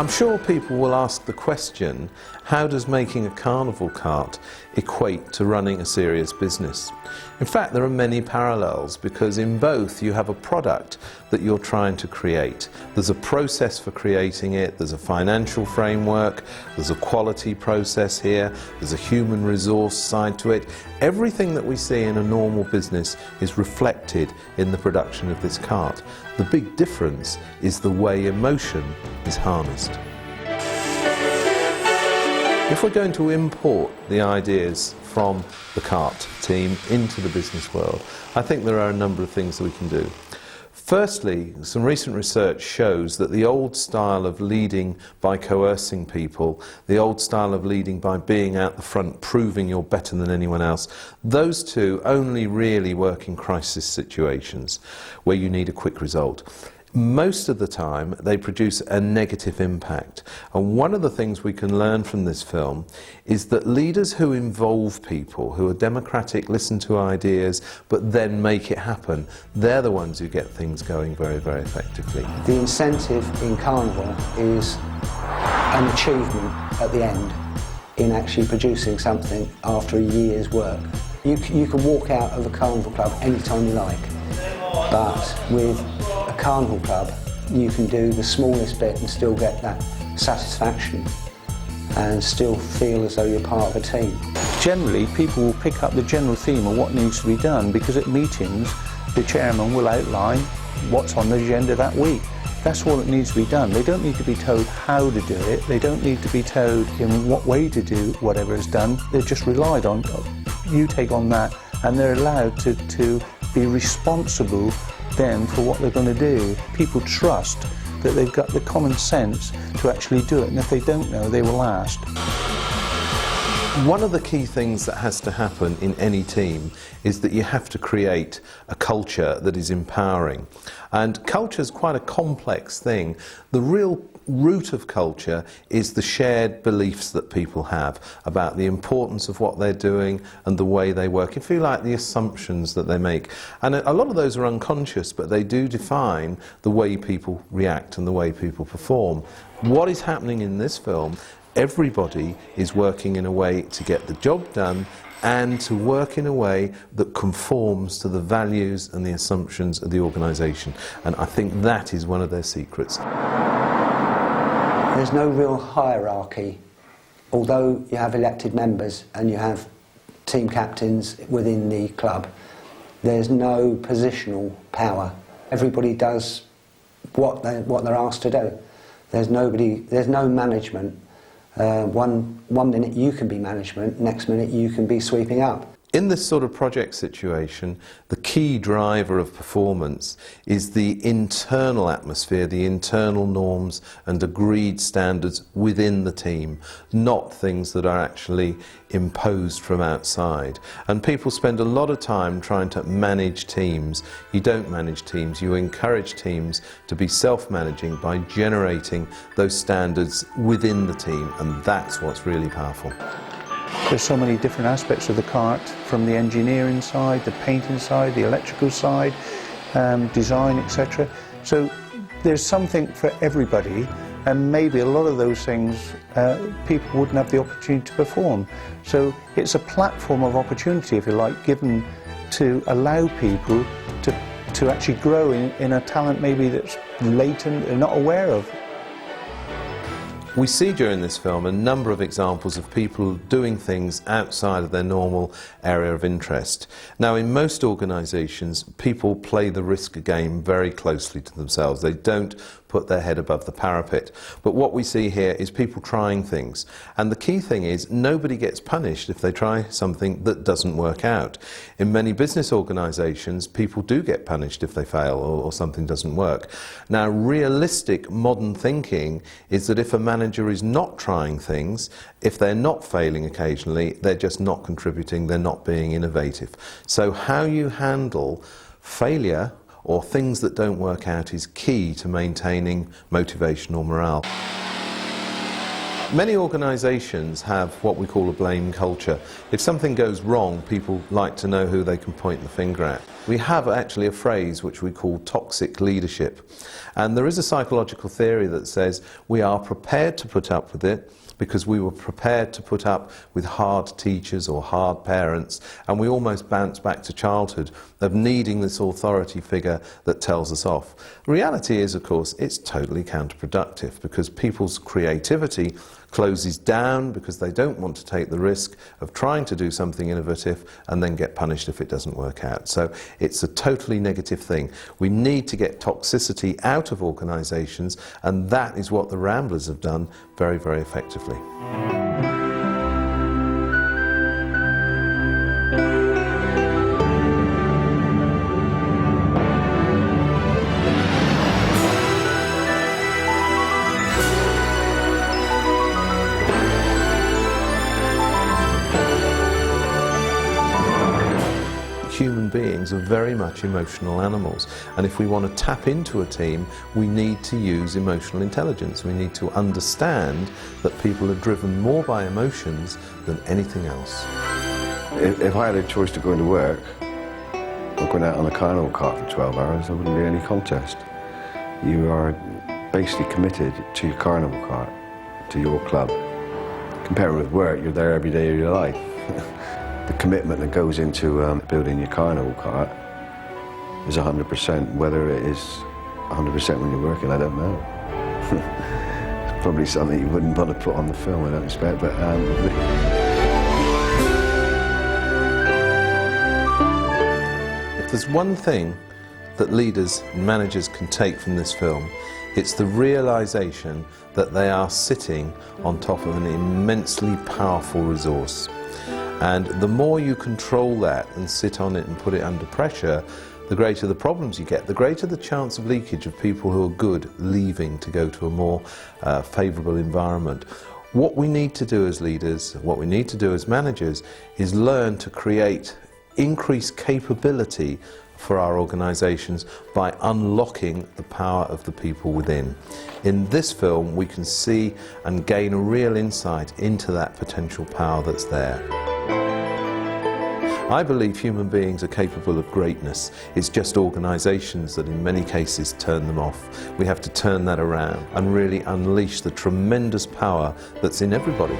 I'm sure people will ask the question, how does making a carnival cart equate to running a serious business? In fact, there are many parallels, because in both you have a product that you're trying to create. There's a process for creating it, there's a financial framework, there's a quality process here, there's a human resource side to it. Everything that we see in a normal business is reflected in the production of this cart. The big difference is the way emotion is harnessed. If we're going to import the ideas from the cart team into the business world, I think there are a number of things that we can do. Firstly, some recent research shows that the old style of leading by coercing people, the old style of leading by being out the front, proving you're better than anyone else, those two only really work in crisis situations where you need a quick result. Most of the time they produce a negative impact, and one of the things we can learn from this film is that leaders who involve people, who are democratic, listen to ideas but then make it happen, they're the ones who get things going very, very effectively. The incentive in Carnival is an achievement at the end in actually producing something after a year's work. You can walk out of a Carnival club anytime you like, but with a Carnival club you can do the smallest bit and still get that satisfaction and still feel as though you're part of a team. Generally, people will pick up the general theme of what needs to be done, because at meetings the chairman will outline what's on the agenda that week. That's all that needs to be done. They don't need to be told how to do it, they don't need to be told in what way to do whatever is done. They're just relied on, you take on that, and they're allowed to be responsible then for what they're going to do. People trust that they've got the common sense to actually do it, and if they don't know, they will ask. One of the key things that has to happen in any team is that you have to create a culture that is empowering. And culture is quite a complex thing. The real root of culture is the shared beliefs that people have about the importance of what they're doing and the way they work. If you like, the assumptions that they make. And a lot of those are unconscious, but they do define the way people react and the way people perform. What is happening in this film? Everybody is working in a way to get the job done and to work in a way that conforms to the values and the assumptions of the organisation. And I think that is one of their secrets. There's no real hierarchy. Although you have elected members and you have team captains within the club, there's no positional power. Everybody does what they're asked to do. There's no management. One minute you can be management, next minute you can be sweeping up. In this sort of project situation, the key driver of performance is the internal atmosphere, the internal norms and agreed standards within the team, not things that are actually imposed from outside. And people spend a lot of time trying to manage teams. You don't manage teams, you encourage teams to be self-managing by generating those standards within the team, and that's what's really powerful. There's so many different aspects of the cart, from the engineering side, the painting side, the electrical side, design, etc. So there's something for everybody, and maybe a lot of those things people wouldn't have the opportunity to perform. So it's a platform of opportunity, if you like, given to allow people to actually grow in a talent maybe that's latent, they're not aware of. We see during this film a number of examples of people doing things outside of their normal area of interest. Now, in most organisations, people play the risk game very closely to themselves. They don't put their head above the parapet. But what we see here is people trying things. And the key thing is, nobody gets punished if they try something that doesn't work out. In many business organisations, people do get punished if they fail or something doesn't work. Now, realistic modern thinking is that if a manager is not trying things, if they're not failing occasionally, they're just not contributing, they're not being innovative. So how you handle failure or things that don't work out is key to maintaining motivation or morale. Many organisations have what we call a blame culture. If something goes wrong, people like to know who they can point the finger at. We have actually a phrase which we call toxic leadership. And there is a psychological theory that says we are prepared to put up with it because we were prepared to put up with hard teachers or hard parents, and we almost bounce back to childhood of needing this authority figure that tells us off. The reality is, of course, it's totally counterproductive because people's creativity closes down because they don't want to take the risk of trying to do something innovative and then get punished if it doesn't work out. So it's a totally negative thing. We need to get toxicity out of organisations, and that is what the Ramblers have done very, very effectively. Human beings are very much emotional animals, and if we want to tap into a team, we need to use emotional intelligence. We need to understand that people are driven more by emotions than anything else. If I had a choice to go into work or going out on a carnival cart for 12 hours, there wouldn't be any contest. You are basically committed to your carnival cart, to your club. Compared with work, you're there every day of your life. The commitment that goes into building your carnival cart is 100%. Whether it is 100% when you're working, I don't know. It's probably something you wouldn't want to put on the film, I don't expect, but if there's one thing that leaders and managers can take from this film, it's the realisation that they are sitting on top of an immensely powerful resource. And the more you control that and sit on it and put it under pressure, the greater the problems you get, the greater the chance of leakage of people who are good leaving to go to a more favourable environment. What we need to do as leaders, what we need to do as managers, is learn to create increased capability for our organisations by unlocking the power of the people within. In this film, we can see and gain a real insight into that potential power that's there. I believe human beings are capable of greatness. It's just organisations that in many cases turn them off. We have to turn that around and really unleash the tremendous power that's in everybody.